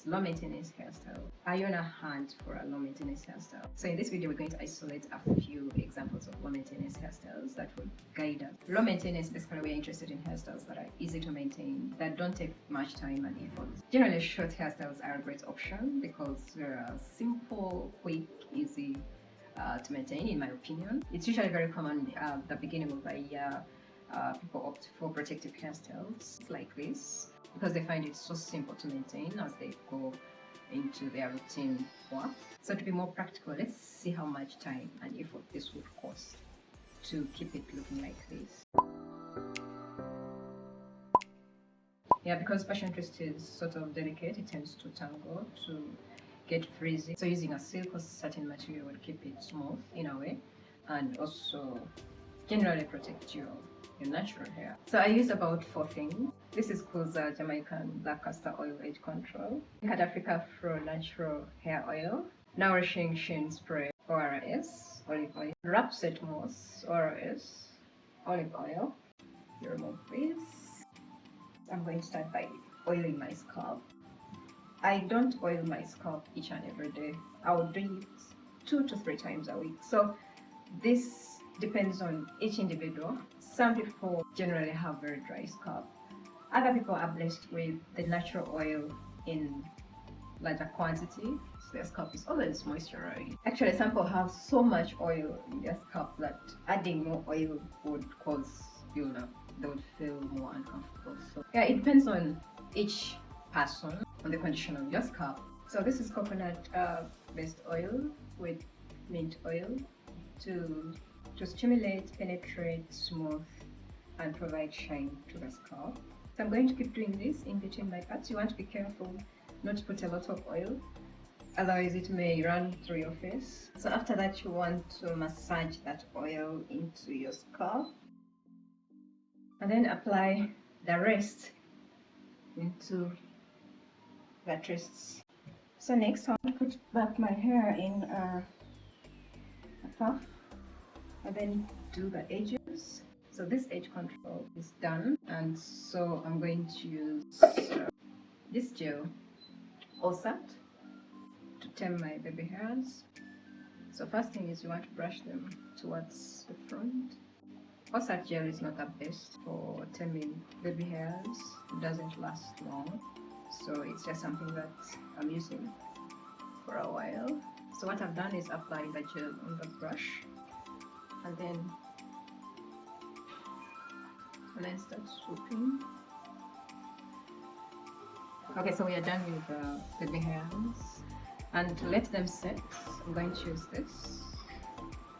low maintenance hairstyle. Are you on a hunt for a low maintenance hairstyle? So in this video, we're going to isolate a few examples of low maintenance hairstyles that will guide us. Low maintenance, basically, we're interested in hairstyles that are easy to maintain, that don't take much time and effort. Generally, short hairstyles are a great option because they're simple, quick, easy to maintain, in my opinion. It's usually very common at the beginning of a year. People opt for protective hairstyles like this because they find it so simple to maintain as they go into their routine work. So to be more practical, let's see how much time and effort this would cost to keep it looking like this. Yeah, because passion twist is sort of delicate, it tends to tangle, to get frizzy. So using a silk or certain material will keep it smooth in a way and also generally protect your natural hair. So I use about 4 things. This is called Jamaican Black Castor Oil Age Control, Cat Africa Fro Natural Hair Oil, Nourishing Sheen Spray ORS, olive oil, Rapset Moss ORS, olive oil. You remove this. I'm going to start by oiling my scalp. I don't oil my scalp each and every day. I will do it 2 to 3 times a week. So this depends on each individual. Some people generally have very dry scalp. Other people are blessed with the natural oil in larger quantity, so their scalp is always moisturized. Actually, some people have so much oil in their scalp that adding more oil would cause buildup. They would feel more uncomfortable. So yeah, it depends on each person, on the condition of your scalp. So this is coconut based oil with mint oil to stimulate, penetrate, smooth, and provide shine to the scalp. So I'm going to keep doing this in between my cuts. You want to be careful not to put a lot of oil, otherwise it may run through your face. So after that, you want to massage that oil into your scalp and then apply the rest into the twists. So next, I want to put back my hair in a puff and then do the edges. So this edge control is done, and so I'm going to use this gel OSAT to tame my baby hairs. So first thing is you want to brush them towards the front. OSAT gel is not the best for taming baby hairs. It doesn't last long, so it's just something that I'm using for a while. So what I've done is apply the gel on the brush and then start swooping. Okay, so we are done with the baby hairs, and to let them set, I'm going to use this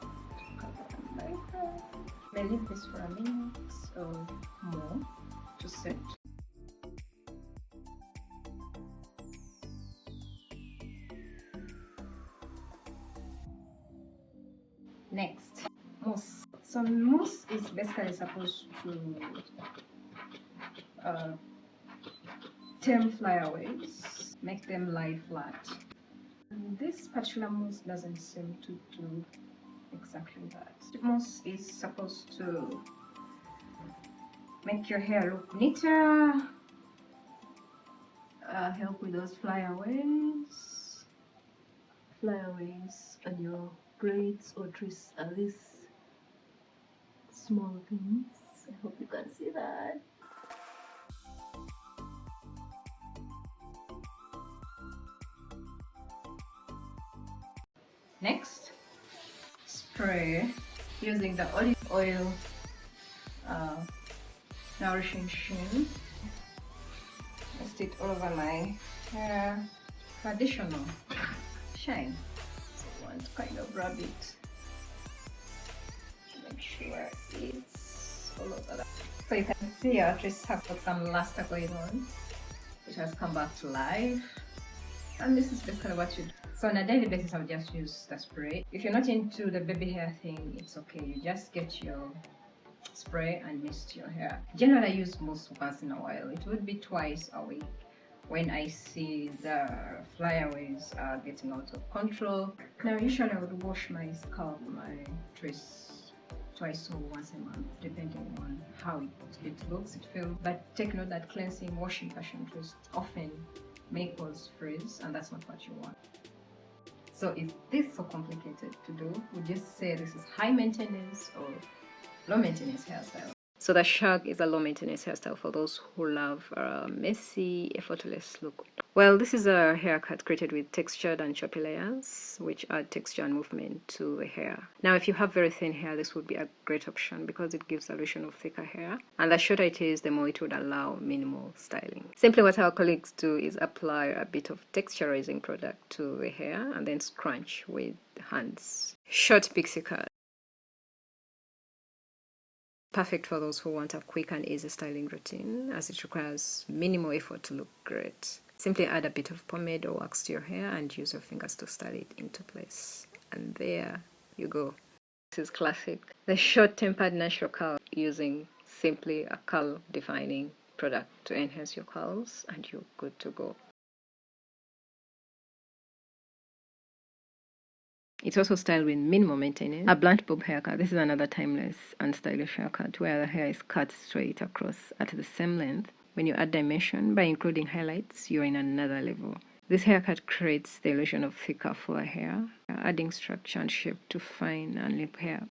to cover them like that. I may leave this for a minute or more to set. Next, mousse. So mousse is basically supposed to tame flyaways, make them lie flat. And this particular mousse doesn't seem to do exactly that. The mousse is supposed to make your hair look neater, help with those flyaways on your braids or twists, at least small things. I hope you can see that. Next, spray using the olive oil nourishing sheen. Just it all over my hair for additional shine. So I want to kind of rub it to make sure it's all over that. So you can see our twists have got some luster going on. It has come back to life. And this is basically what you do. So on a daily basis, I'll just use the spray. If you're not into the baby hair thing, it's okay. You just get your spray and mist your hair. Generally, I use mousse once in a while. It would be twice a week when I see the flyaways are getting out of control. Now, usually I would wash my scalp, my twists twice or once a month, depending on how it looks, it feels. But take note that cleansing, washing passion twist often make us freeze, and that's not what you want. So is this so complicated to do? Would you say this is high maintenance or low maintenance hairstyle? So the shag is a low maintenance hairstyle for those who love a messy, effortless look. Well, this is a haircut created with textured and choppy layers, which add texture and movement to the hair. Now, if you have very thin hair, this would be a great option because it gives the illusion of thicker hair. And the shorter it is, the more it would allow minimal styling. Simply what our colleagues do is apply a bit of texturizing product to the hair and then scrunch with hands. Short pixie cut. Perfect for those who want a quick and easy styling routine, as it requires minimal effort to look great. Simply add a bit of pomade or wax to your hair and use your fingers to style it into place. And there you go. This is classic. The short tempered natural curl using simply a curl defining product to enhance your curls, and you're good to go. It's also styled with minimal maintenance. A blunt bob haircut. This is another timeless and stylish haircut where the hair is cut straight across at the same length. When you add dimension by including highlights, you're in another level. This haircut creates the illusion of thicker, fuller hair, adding structure and shape to fine and limp hair.